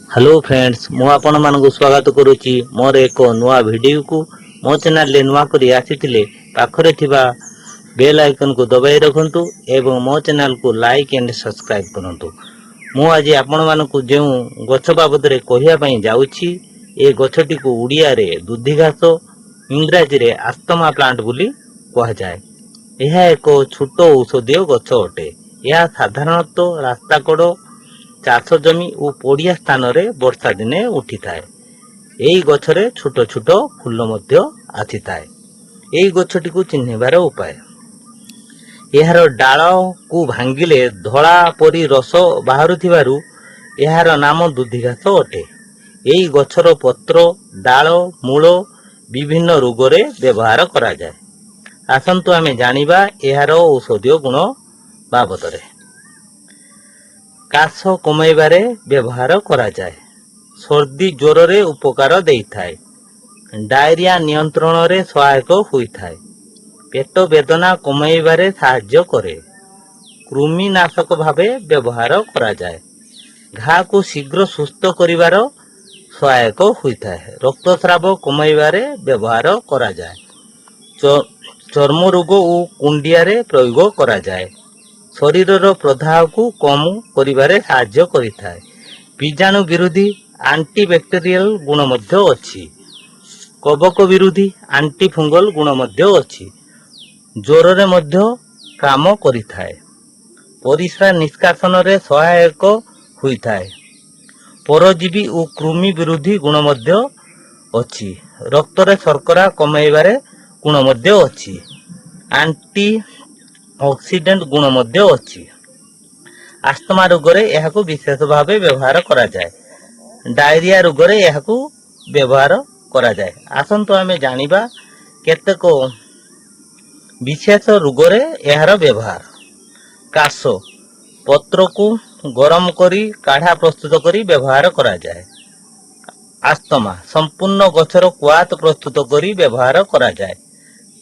Hello friends मु आपण मानक स्वागत करुच्ची मोर एक नुआ वीडियो को मो चैनल ले नुआ करी आसीथिले पाखरे थिबा बेल आइकन को दबाई रखंतु एवं मो चैनल को लाइक एंड सब्सक्राइब करंतु। मु आज आपण मानक जेउ गछ बाबद रे कहिया पई जाउची ए गछटी को उड़िया रे दुधी घास इंग्रजी रे आस्तमा प्लांट बोली कहा जाए। यह एक छोट औषधीय गछ अटे। यह साधारणतः रास्ता कड़ चाष जमी और पड़िया स्थान रे वर्षा दिने उठी थाए। एई गछरे छोट छोट फूल मध्य आसी थाए। एई गछटी को चिन्हिबार उपाय यार डाल को भांगिले धला परी रस बाहरुथिबारु यार नाम दुधी घास अटे। एई गछर पत्र डाल मूल विभिन्न रोग रे व्यवहार करा जाए। आसंतु आमे जानिबा यार औषधीय गुण बाबदरे। काश कमाइबारे व्यवहार करा जाए। सर्दी ज्वर रे उपकार देइथाए। डायरिया नियंत्रण रे सहायक होइथाए। पेट वेदना कमाइबारे साहाय्य करे। कृमिनाशक भावे व्यवहार करा जाए। घा को शीघ्र सुस्थ करिवार सहायक होइथाए। रक्तस्राव कमाइबारे व्यवहार करा जाए। चर्म रोग और कुंडिया रे प्रयोग करा जाए। शरीर प्रदाह को कम करिबारे साहाय्य करिथाए। बीजाणु विरोधी एंटीबैक्टेरियल गुण मध्य अछि। कवक विरोधी एंटी फंगल गुण मध्य अछि। ज्वर रे मध्य काम करिथाए। परिस्रा निष्कासन रे सहायक होइथाए। परजीवी और कृमि विरोधी गुण मध्य अछि। रक्त रे शर्करा कमाइबारे गुण मध्य अछि। एंटी ऑक्सीडेंट गुण मध्य अछि। आस्थमा रोग रे एहाकु विशेष भावे व्यवहार करा जाए। डायरिया रोग रे एहाकु व्यवहार करा जाए। आसंतु आमे जानिबा केतेक विशेष रोग रे एहार व्यवहार। काश पत्र को गरम करी काढ़ा प्रस्तुत करी व्यवहार करा जाए। आस्थमा संपूर्ण गछर क्वाथ प्रस्तुत करी व्यवहार करा जाए।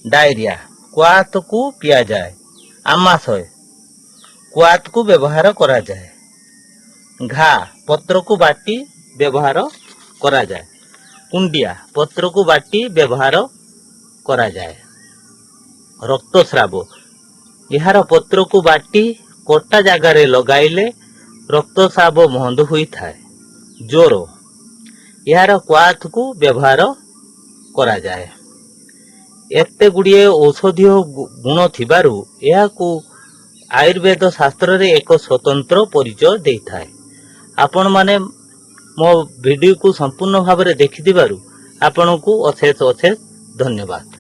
डायरिया क्वाथ को पिया जाए। आमाशय क्वाथ को व्यवहार करा जाए। घा पत्र को बाटी व्यवहार करा जाए। कुंडिया पत्र को बाटी व्यवहार करा जाए। रक्तस्राव यार पत्र को बाटी कोटा जगार लगाइले रक्तस्राव बंद होई थाए। ज्वर यार क्वाथ को व्यवहार करा जाए। एते गुड़िए औषधीय गुण थिबारु याकू आयुर्वेद शास्त्र रे एक स्वतंत्र परिचय देइथाए। आपण माने मो वीडियो को संपूर्ण भाव रे देखि दिबारु आपन को अशेष अशेष धन्यवाद।